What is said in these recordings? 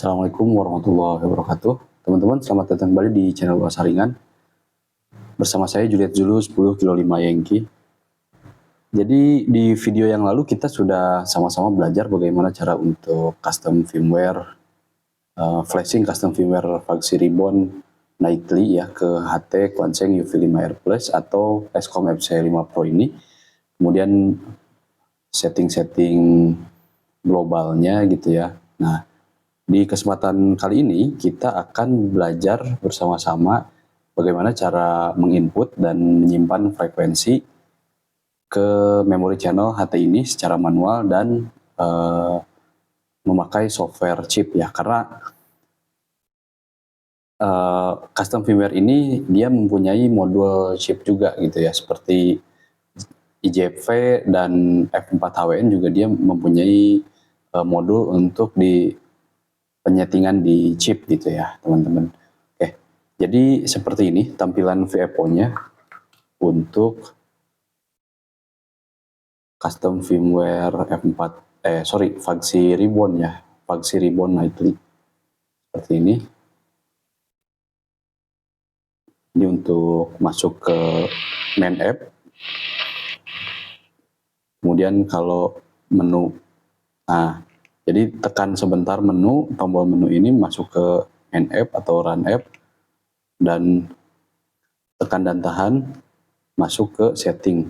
Assalamualaikum warahmatullahi wabarakatuh. Teman-teman, selamat datang kembali di channel Bahasa Ringan. Bersama saya Juliet Zulu 10 kilo 5 Yankee. Jadi di video yang lalu kita sudah sama-sama belajar bagaimana cara untuk custom firmware, flashing custom firmware Fugzy Ribbon nightly ya ke HT Quansheng UV5R Plus atau Escom FC5 Pro ini. Kemudian setting-setting globalnya gitu ya. Nah, di kesempatan kali ini kita akan belajar bersama-sama bagaimana cara menginput dan menyimpan frekuensi ke memory channel HT ini secara manual dan memakai software chip ya, karena custom firmware ini dia mempunyai modul chip juga gitu ya, seperti IJV dan F4HWN juga dia mempunyai modul untuk di penyetingan di chip gitu ya teman-teman. Oke, jadi seperti ini tampilan VFO-nya untuk custom firmware Fugzy Ribbon ya, Fugzy Ribbon nightly seperti ini. Ini untuk masuk ke main app. Kemudian kalau menu, nah jadi tekan sebentar menu, tombol menu ini masuk ke main app atau run app, dan tekan dan tahan masuk ke setting.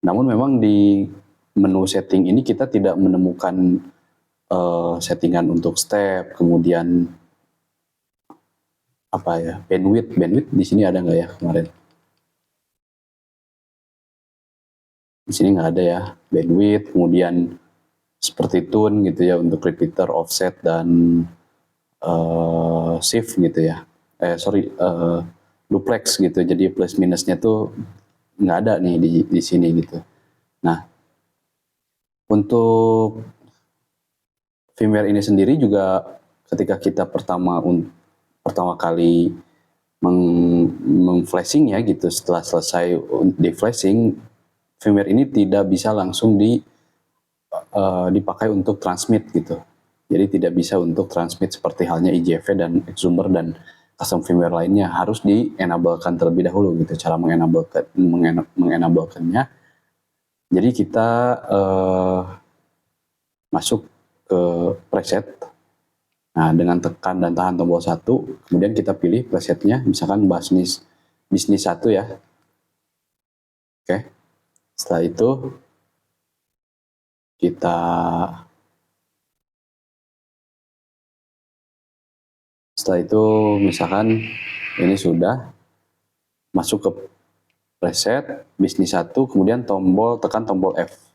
Namun memang di menu setting ini kita tidak menemukan settingan untuk step, kemudian apa ya, bandwidth di sini ada nggak ya kemarin? Di sini nggak ada ya bandwidth, kemudian seperti tune gitu ya untuk repeater, offset dan shift gitu ya. Duplex gitu. Jadi plus minusnya tuh nggak ada nih di sini gitu. Nah, untuk firmware ini sendiri juga ketika kita pertama kali meng-flashing ya gitu, setelah selesai di flashing, firmware ini tidak bisa langsung dipakai untuk transmit gitu. Jadi tidak bisa untuk transmit seperti halnya IJV dan Exzoomer dan custom firmware lainnya, harus di-enablekan terlebih dahulu gitu cara mengenablekannya. Jadi kita masuk ke preset. Nah, dengan tekan dan tahan tombol 1, kemudian kita pilih presetnya, misalkan bisnis 1 ya. Oke. Setelah itu misalkan ini sudah masuk ke preset bisnis 1, kemudian tekan tombol F.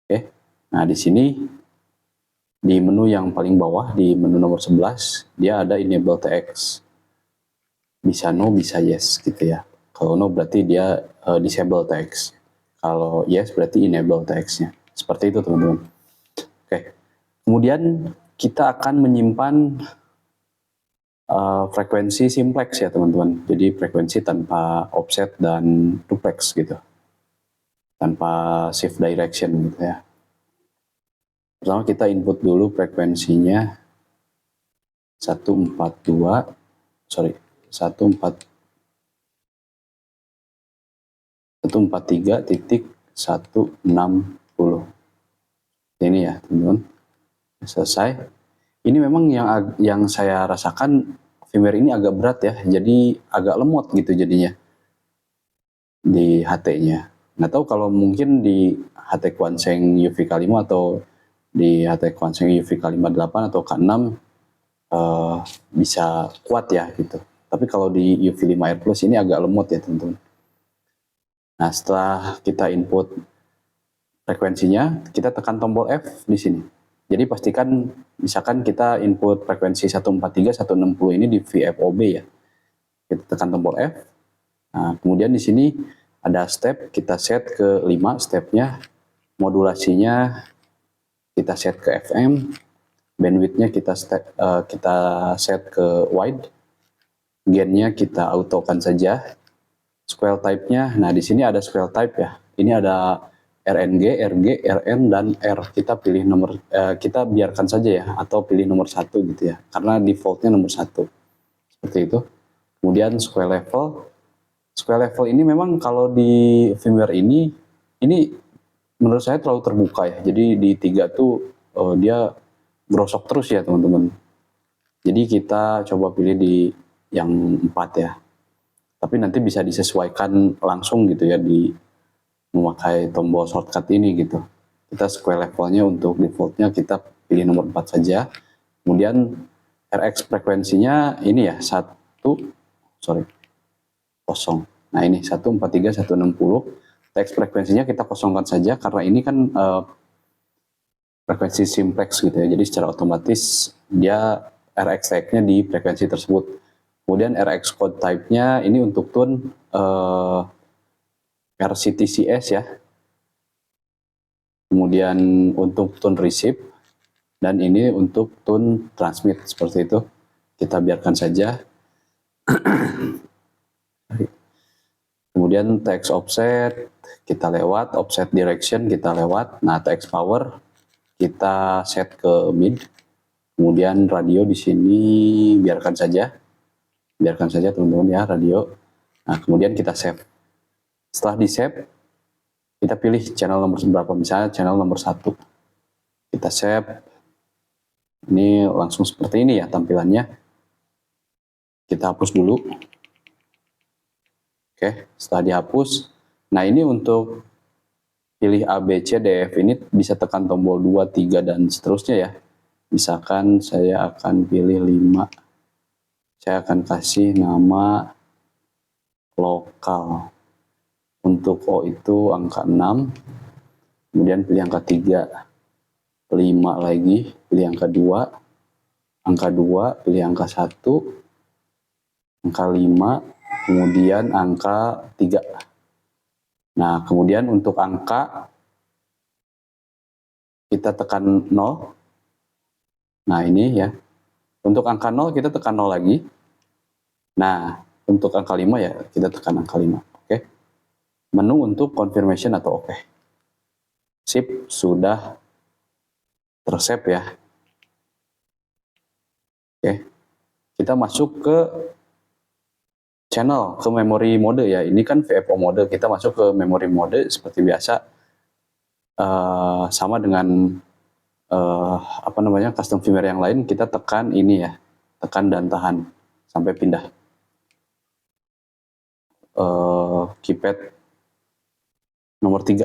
Oke. Nah, di sini di menu yang paling bawah, di menu nomor 11, dia ada enable TX. Bisa no, bisa yes gitu ya. Kalau no berarti dia disable TX. Kalau yes berarti enable TX-nya. Seperti itu teman-teman. Oke. Kemudian kita akan menyimpan frekuensi simplex ya teman-teman. Jadi frekuensi tanpa offset dan duplex gitu. Tanpa shift direction gitu ya. Pertama kita input dulu frekuensinya 143.160. Ini ya teman-teman. Selesai. Ini memang yang saya rasakan firmware ini agak berat ya, jadi agak lemot gitu jadinya di HT-nya. Nggak tahu kalau mungkin di HT Quansheng UV-K5 atau di HT Quansheng UV-K58 atau K6 bisa kuat ya gitu. Tapi kalau di UV5R Plus ini agak lemot ya teman-teman. Nah, setelah kita input frekuensinya, kita tekan tombol F di sini. Jadi pastikan misalkan kita input frekuensi 143.160 ini di VFOB ya. Kita tekan tombol F. Nah, kemudian di sini ada step, kita set ke 5 stepnya. Modulasinya kita set ke FM. Bandwidth-nya kita set ke wide. Gain-nya kita autokan saja. Square type-nya, nah di sini ada square type ya. Ini ada RNG, RG, RN, dan R. Kita pilih nomor, kita biarkan saja ya, atau pilih nomor 1 gitu ya, karena defaultnya nomor 1. Seperti itu. Kemudian square level. Square level ini memang kalau di firmware ini menurut saya terlalu terbuka ya. Jadi di 3 tuh dia gerosok terus ya teman-teman. Jadi kita coba pilih di yang 4 ya. Tapi nanti bisa disesuaikan langsung gitu ya di memakai tombol shortcut ini gitu. Kita square levelnya untuk defaultnya kita pilih nomor 4 saja. Kemudian RX frekuensinya ini ya 0. Nah ini 143.160. TX frekuensinya kita kosongkan saja karena ini kan frekuensi simplex gitu ya. Jadi secara otomatis dia RX tag-nya di frekuensi tersebut. Kemudian RX code type-nya ini untuk tune RCTCS ya. Kemudian untuk tune receive, dan ini untuk tune transmit, seperti itu. Kita biarkan saja. Kemudian TX offset kita lewat, offset direction kita lewat. Nah, TX power kita set ke mid. Kemudian radio di sini biarkan saja teman-teman ya, radio. Nah, kemudian kita save. Setelah di save, kita pilih channel nomor berapa, misalnya channel nomor 1. Kita save. Ini langsung seperti ini ya tampilannya. Kita hapus dulu. Oke, setelah dihapus. Nah, ini untuk pilih A, B, C, D, F ini bisa tekan tombol 2, 3, dan seterusnya ya. Misalkan saya akan pilih 5. Saya akan kasih nama lokal. Untuk O itu angka 6. Kemudian pilih angka 3. 5 lagi, pilih angka 2. Angka 2, pilih angka 1. Angka 5, kemudian angka 3. Nah, kemudian untuk angka kita tekan 0. Nah, ini ya. Untuk angka 0 kita tekan 0 lagi. Nah, untuk angka 5 ya kita tekan angka 5. Oke. Menu untuk confirmation atau oke. Sip, sudah tersave ya. Oke. Kita masuk ke channel, ke memory mode ya. Ini kan VFO mode, kita masuk ke memory mode seperti biasa. Sama dengan custom firmware yang lain, kita tekan ini ya, tekan dan tahan sampai pindah. Keypad nomor 3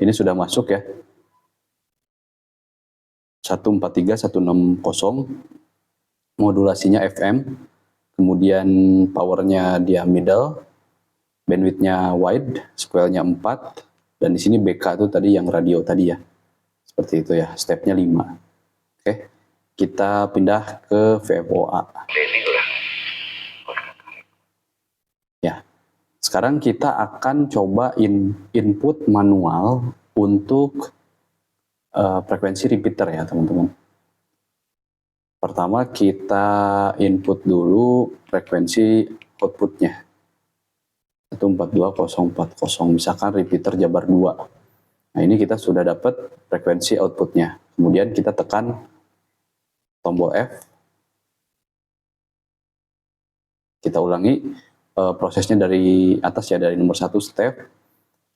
ini sudah masuk ya, 143160. Modulasinya FM, kemudian powernya dia middle, bandwidthnya wide, square-nya 4, dan di sini BK itu tadi yang radio tadi ya. Seperti itu ya, stepnya 5. Oke, kita pindah ke VFOA. Ya, sekarang kita akan coba input manual untuk frekuensi repeater ya teman-teman. Pertama kita input dulu frekuensi outputnya. 142040, misalkan repeater Jabar 2. Nah, ini kita sudah dapat frekuensi outputnya. Kemudian kita tekan tombol F. Kita ulangi prosesnya dari atas ya, dari nomor 1 step.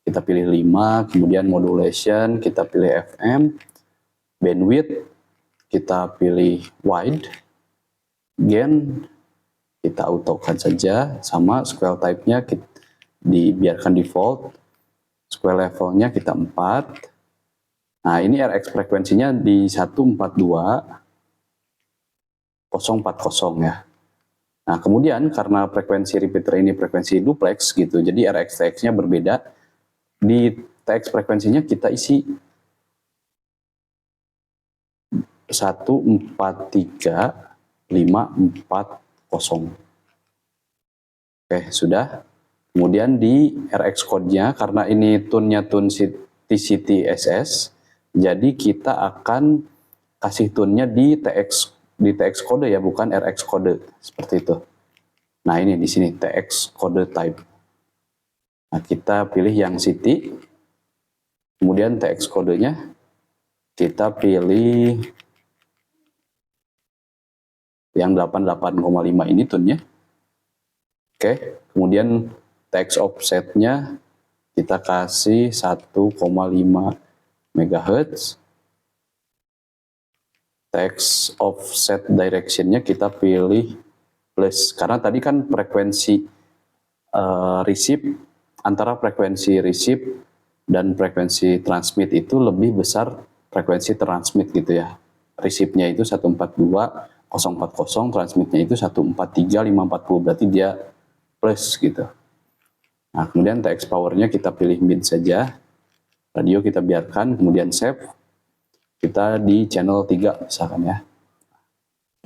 Kita pilih 5, kemudian modulation, kita pilih FM. Bandwidth, kita pilih wide. Gain, kita autokan saja. Sama square type-nya dibiarkan default. Square levelnya kita 4. Nah, ini RX frekuensinya di 142040 ya. Nah, kemudian karena frekuensi repeater ini frekuensi duplex gitu, jadi RX TX-nya berbeda. Di TX frekuensinya kita isi 143540. Oke, sudah. Kemudian di RX code-nya, karena ini tune-nya tune TCT-SS, jadi kita akan kasih tune-nya di TX kode ya, bukan RX kode, seperti itu. Nah, ini di sini TX kode type. Nah, kita pilih yang city. Kemudian TX kodenya kita pilih yang 88,5 ini tunnya. Oke, kemudian TX offsetnya kita kasih 1,5 MHz. TX offset directionnya kita pilih plus, karena tadi kan frekuensi receive, antara frekuensi receive dan frekuensi transmit itu lebih besar frekuensi transmit gitu ya. Receive-nya itu 142.040, transmitnya itu 143.540, berarti dia plus gitu. Nah, kemudian TX powernya kita pilih mid saja, radio kita biarkan, kemudian save, kita di channel 3 misalkan ya.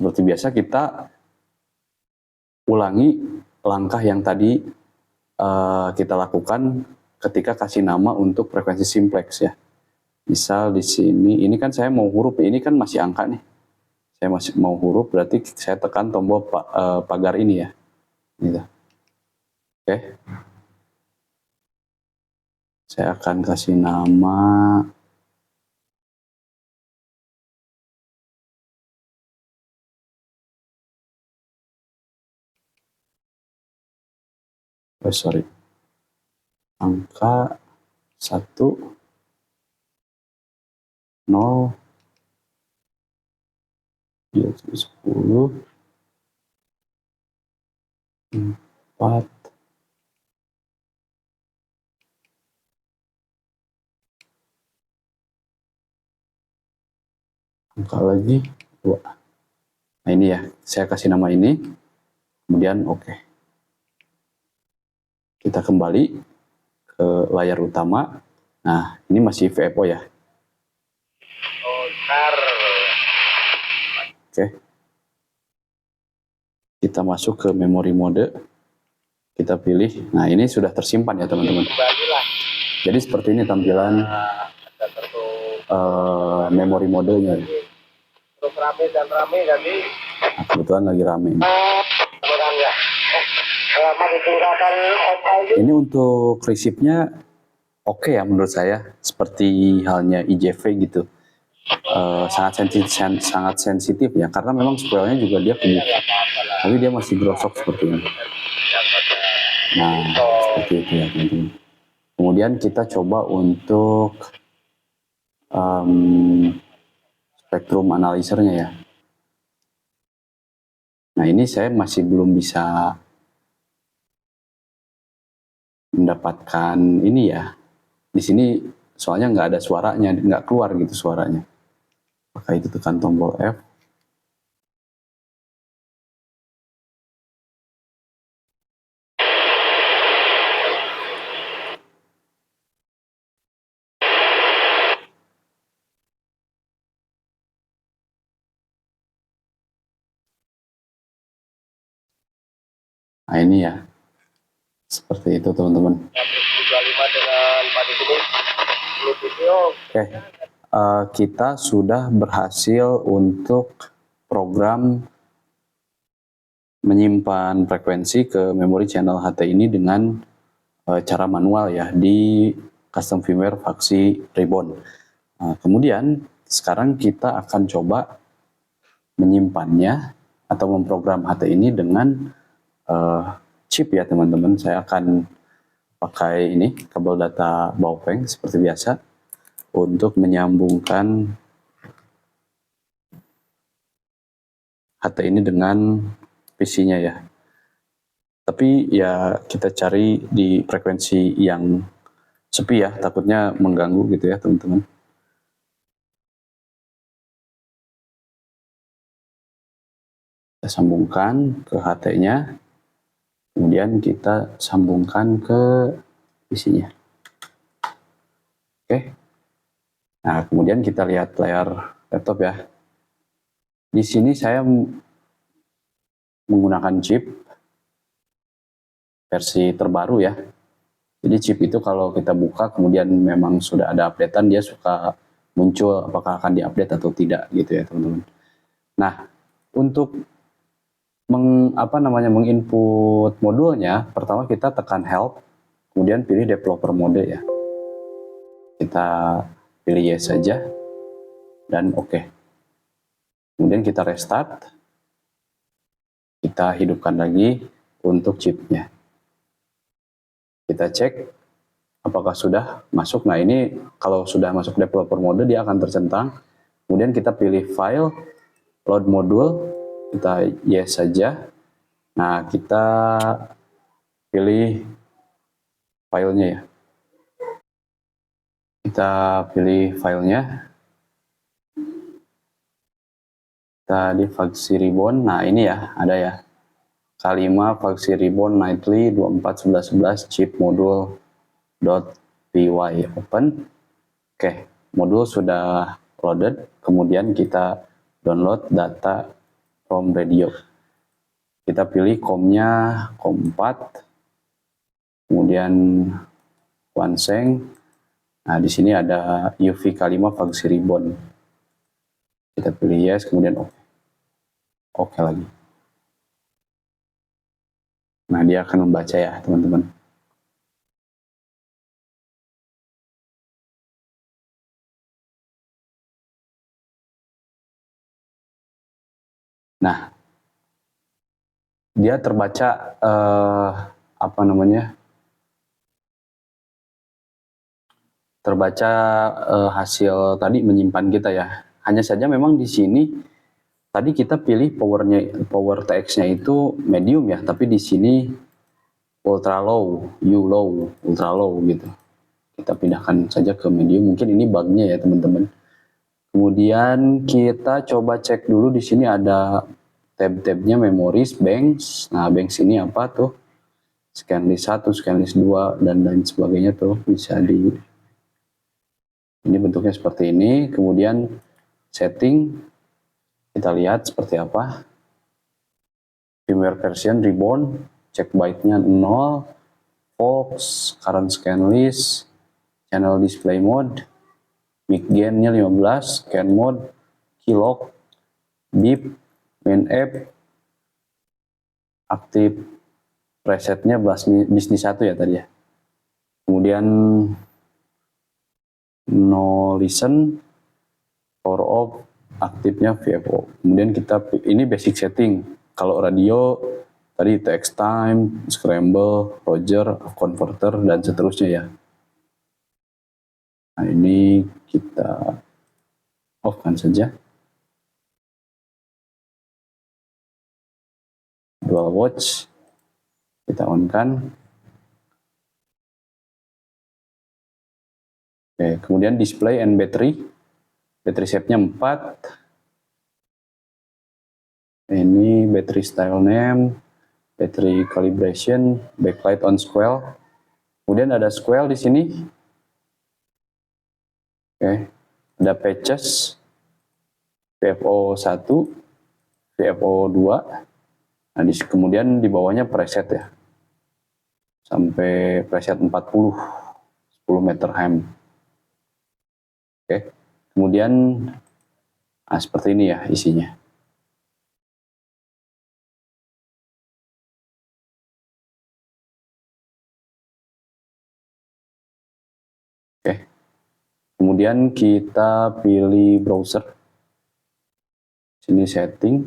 Seperti biasa kita ulangi langkah yang tadi kita lakukan ketika kasih nama untuk frekuensi simplex ya. Misal di sini, ini kan saya mau huruf, ini kan masih angka nih. Saya masih mau huruf, berarti saya tekan tombol pagar ini ya. Gitu. Oke. Saya akan kasih nama angka 1 0 10 4 angka lagi 2. Nah ini ya, saya kasih nama ini, kemudian oke. Kita kembali ke layar utama. Nah ini masih VFO ya. Oke. Kita masuk ke memory mode. Kita pilih. Nah ini sudah tersimpan ya teman-teman. Jadi seperti ini tampilan memory modenya. Terus rame dan rame jadi. Nah, kebetulan lagi rame. Ini untuk receive-nya oke ya menurut saya, seperti halnya IJV gitu. Sangat sensitif ya, karena memang spoilnya juga dia kebuka, tapi dia masih grosok seperti ini. Nah seperti itu ya teman-teman. Kemudian kita coba untuk spektrum analyzer-nya ya. Nah ini saya masih belum bisa mendapatkan ini ya. Di sini soalnya nggak ada suaranya, nggak keluar gitu suaranya. Maka itu tekan tombol F. Nah ini ya, seperti itu teman-teman. Oke, kita sudah berhasil untuk program menyimpan frekuensi ke memori channel HT ini dengan cara manual ya di custom firmware Vaxi Ribbon. Nah, kemudian sekarang kita akan coba menyimpannya atau memprogram HT ini dengan chip ya teman-teman. Saya akan pakai ini kabel data Baopeng seperti biasa untuk menyambungkan HT ini dengan PC-nya ya. Tapi ya kita cari di frekuensi yang sepi ya, takutnya mengganggu gitu ya teman-teman. Kita sambungkan ke HT-nya. Kemudian kita sambungkan ke PC-nya. Oke. Nah, kemudian kita lihat layar laptop ya. Di sini saya menggunakan chip versi terbaru ya. Jadi chip itu kalau kita buka kemudian memang sudah ada updatean, dia suka muncul apakah akan diupdate atau tidak gitu ya teman-teman. Nah, untuk menginput modulnya, pertama kita tekan help, kemudian pilih developer mode ya. Kita pilih yes saja dan oke. Kemudian kita restart, kita hidupkan lagi untuk chipnya. Kita cek apakah sudah masuk. Nah, ini kalau sudah masuk developer mode dia akan tercentang. Kemudian kita pilih file, load module, kita yes saja. Nah, kita pilih filenya ya. Kita pilih filenya. Kita di Vaxi Ribbon. Nah, ini ya, ada ya. K5 Vaxi Ribbon Nightly 241111 chip module .py open. Oke, modul sudah loaded. Kemudian kita download data from radio. Kita pilih COM-nya COM 4. Kemudian Wanseng. Nah, di sini ada UV K5 Vaxi Ribbon. Kita pilih yes, kemudian oke. Oke lagi. Nah, dia akan membaca ya, teman-teman. Nah, dia terbaca apa namanya? Terbaca hasil tadi menyimpan kita ya. Hanya saja memang di sini tadi kita pilih power TX-nya itu medium ya, tapi di sini ultra low, ultra low gitu. Kita pindahkan saja ke medium. Mungkin ini bugnya ya, teman-teman. Kemudian kita coba cek dulu di sini ada tab-tabnya memories, banks. Nah, banks ini apa tuh? Scan list 1, scan list 2 dan lain sebagainya tuh bisa di ini bentuknya seperti ini. Kemudian setting kita lihat seperti apa. Firmware version reborn, check byte-nya 0, Fox, current scan list, channel display mode, mic gain-nya 15, scan mode, keylog, beep, main app, aktif presetnya bisnis 1 ya tadi ya. Kemudian no listen, power off, aktifnya VFO. Kemudian kita ini basic setting. Kalau radio tadi TX time, scramble, Roger, converter dan seterusnya ya. Nah, ini kita off kan saja. Dual watch kita on kan. Oke, kemudian display and battery shape-nya 4. Ini battery style name, battery calibration, backlight on square. Kemudian ada square di sini. Oke, ada patches VFO 1, VFO 2. Nah, kemudian di bawahnya preset ya. Sampai preset 40, 10 meter ham. Oke. Kemudian seperti ini ya isinya. Oke. Kemudian kita pilih browser. Sini setting.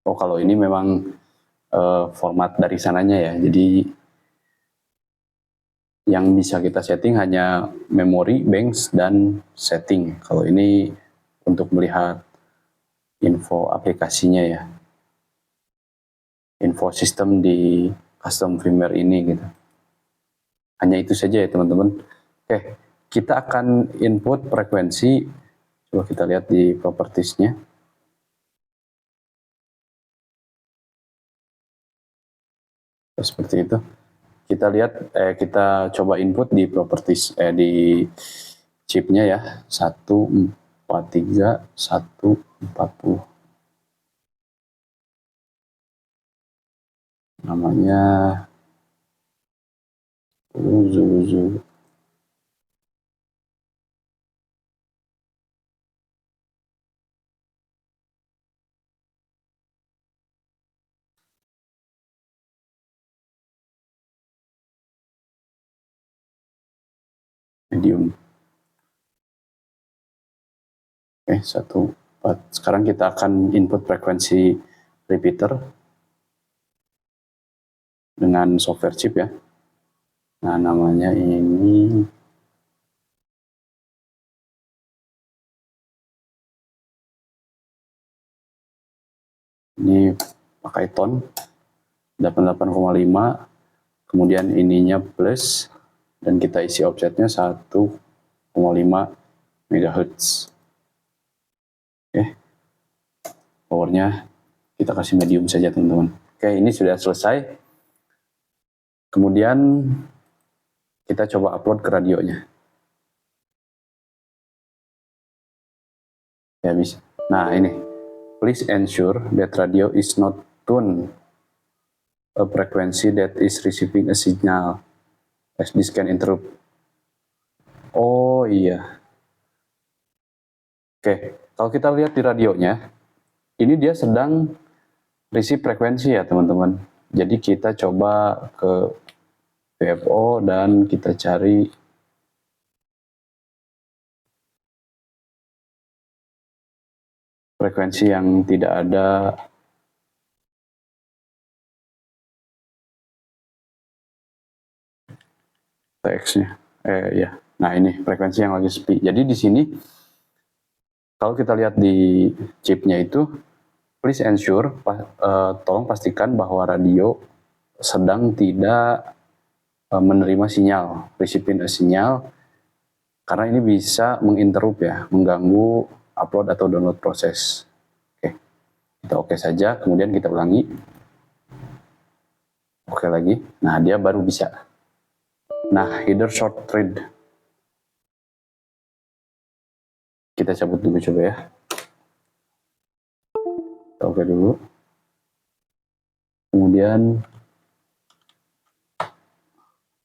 Oh, kalau ini memang format dari sananya ya. Jadi yang bisa kita setting hanya memory, banks, dan setting. Kalau ini untuk melihat info aplikasinya ya. Info sistem di custom firmware ini gitu. Hanya itu saja ya teman-teman. Oke, kita akan input frekuensi. Coba kita lihat di propertiesnya. Seperti itu. Kita lihat, kita coba input di properties, di chipnya ya. 143, 140. Namanya Zuzu. medium. Oke, 1,4. Sekarang kita akan input frekuensi repeater dengan software chip ya. Nah, namanya ini pakai tone 88,5, kemudian ininya plus, dan kita isi offsetnya 1,5 MHz. Oke, powernya kita kasih medium saja teman-teman. Oke, ini sudah selesai. Kemudian kita coba upload ke radionya. Ya bisa. Nah ini, please ensure that radio is not tuned a frequency that is receiving a signal as this can interrupt. Oh iya. Oke, kalau kita lihat di radionya, ini dia sedang receive frekuensi ya teman-teman. Jadi kita coba ke VFO dan kita cari frekuensi yang tidak ada TX-nya. Ya. Nah, ini frekuensi yang lagi sepi. Jadi di sini kalau kita lihat di chipnya itu, please ensure, tolong pastikan bahwa radio sedang tidak menerima sinyal, receiving a sinyal, karena ini bisa menginterrupt ya, mengganggu upload atau download proses. Oke, kita oke saja, kemudian kita ulangi. Oke lagi, nah dia baru bisa. Nah, header short read. Kita cabut dulu coba ya. Kita oke dulu. Kemudian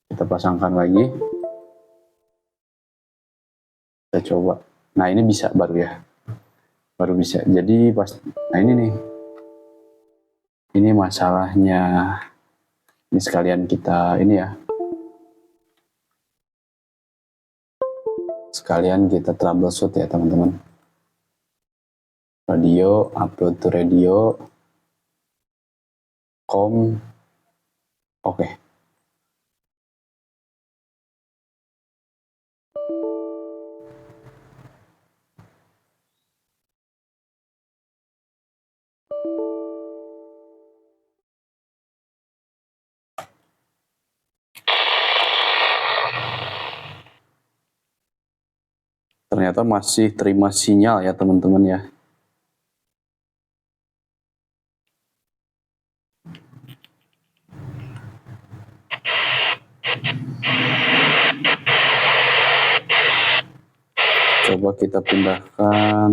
kita pasangkan lagi. Kita coba. Nah, ini bisa baru ya. Baru bisa. Jadi pas, nah ini nih. Ini masalahnya. Ini sekalian kita ini ya. Sekalian kita troubleshoot ya teman-teman. Radio, upload to radio, oke. Ternyata masih terima sinyal ya teman-teman ya. Coba kita pindahkan.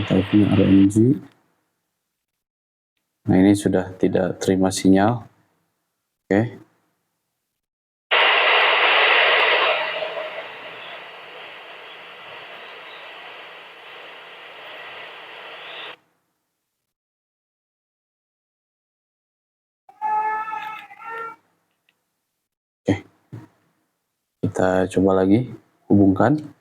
Type-nya RNG. Nah, ini sudah tidak terima sinyal. Oke. Oke. Kita coba lagi hubungkan.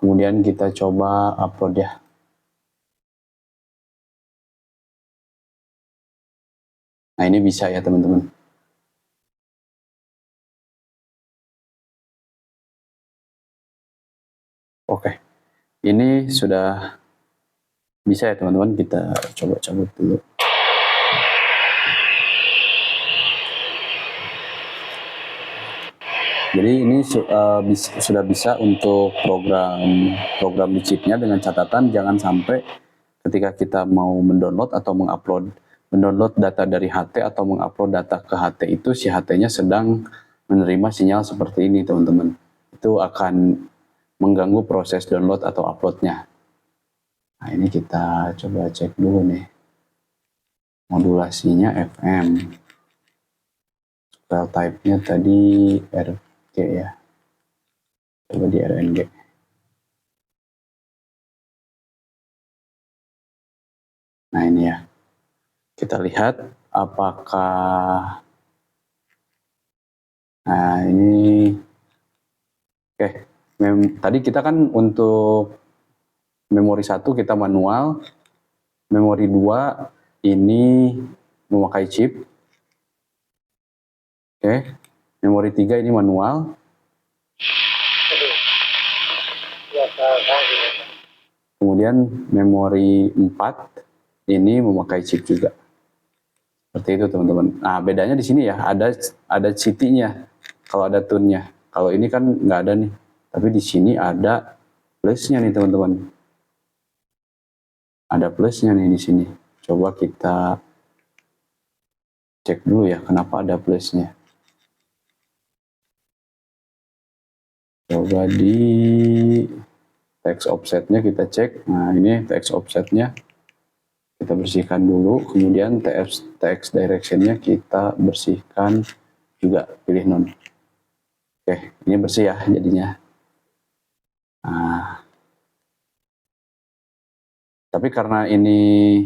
Kemudian kita coba upload ya. Nah, ini bisa ya teman-teman. Oke. Ini sudah bisa ya teman-teman. Kita coba cabut dulu. Jadi ini sudah bisa untuk program di chipnya, dengan catatan jangan sampai ketika kita mau mendownload atau mendownload data dari HT atau mengupload data ke HT itu si HT-nya sedang menerima sinyal seperti ini teman-teman. Itu akan mengganggu proses download atau uploadnya. Nah, ini kita coba cek dulu nih. modulasinya FM. File type-nya tadi RG ya. Coba di RNG. Nah ini ya. Kita lihat apakah... Nah ini... Oke. Tadi kita kan untuk memori 1 kita manual. Memori 2 ini memakai chip. Oke. Memori 3 ini manual. Kemudian memori 4 ini memakai chip juga. Seperti itu teman-teman. Nah bedanya di sini ya, ada CT-nya kalau ada tune-nya. Kalau ini kan nggak ada nih, tapi di sini ada plusnya nih teman-teman. Ada plusnya nih di sini. Coba kita cek dulu ya, kenapa ada plusnya. Coba di text offsetnya kita cek. Nah ini text offsetnya kita bersihkan dulu, kemudian text directionnya kita bersihkan juga, pilih none. Oke, ini bersih ya jadinya. Nah, tapi karena ini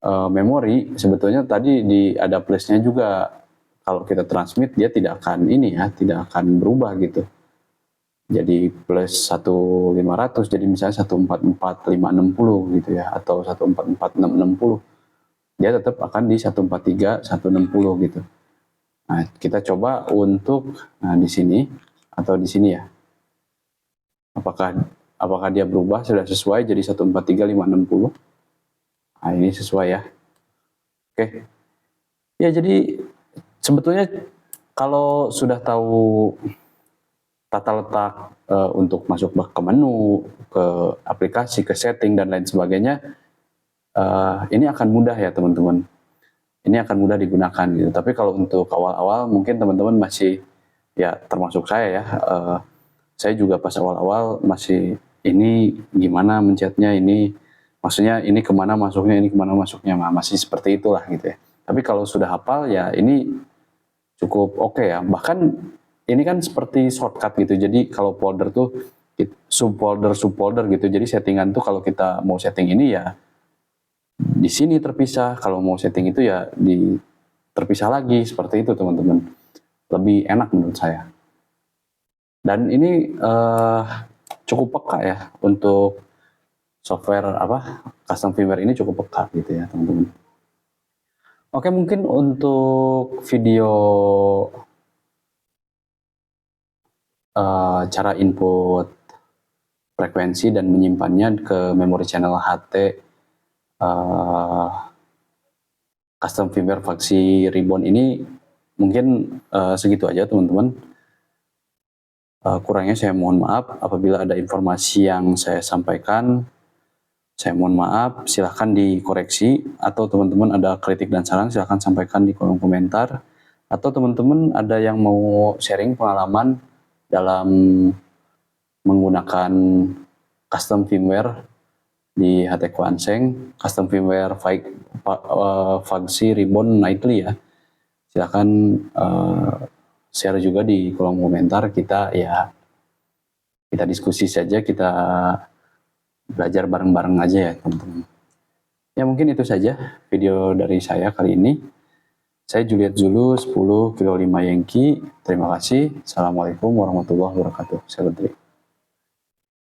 memori, sebetulnya tadi ada plusnya juga. Kalau kita transmit dia tidak akan ini ya, tidak akan berubah gitu. Jadi plus 1500, jadi misalnya 144560 gitu ya, atau 144660. Dia tetap akan di 143 160 gitu. Nah, kita coba untuk di sini atau di sini ya. Apakah dia berubah, sudah sesuai jadi 143560. Nah, ini sesuai ya. Oke. Ya, jadi sebetulnya kalau sudah tahu tata letak untuk masuk ke menu, ke aplikasi, ke setting dan lain sebagainya, ini akan mudah ya teman-teman. Ini akan mudah digunakan gitu. Tapi kalau untuk awal-awal mungkin teman-teman masih, ya termasuk saya ya, saya juga pas awal-awal masih ini gimana mencetnya, ini maksudnya ini kemana masuknya, ini kemana masuknya, masih seperti itulah gitu ya. Tapi kalau sudah hafal ya ini cukup oke ya. Bahkan ini kan seperti shortcut gitu. Jadi kalau folder tuh subfolder gitu. Jadi settingan tuh kalau kita mau setting ini ya di sini terpisah, kalau mau setting itu ya terpisah lagi, seperti itu teman-teman. Lebih enak menurut saya. Dan ini cukup peka ya untuk software custom firmware ini, cukup peka gitu ya teman-teman. Oke, mungkin untuk video cara input frekuensi dan menyimpannya ke memori channel HT custom firmware Vaxi Ribbon ini mungkin segitu aja teman-teman. Kurangnya saya mohon maaf. Apabila ada informasi yang saya sampaikan, saya mohon maaf, silahkan dikoreksi, atau teman-teman ada kritik dan saran silahkan sampaikan di kolom komentar, atau teman-teman ada yang mau sharing pengalaman dalam menggunakan custom firmware di HT Quanseng, custom firmware Vaxi Ribbon Nightly ya. Silahkan share juga di kolom komentar, kita diskusi saja, kita belajar bareng-bareng aja ya teman-teman. Ya mungkin itu saja video dari saya kali ini. Saya Juliet Zulu 10 kilo 5 Yankee. Terima kasih. Assalamualaikum warahmatullahi wabarakatuh. Saya Ludri.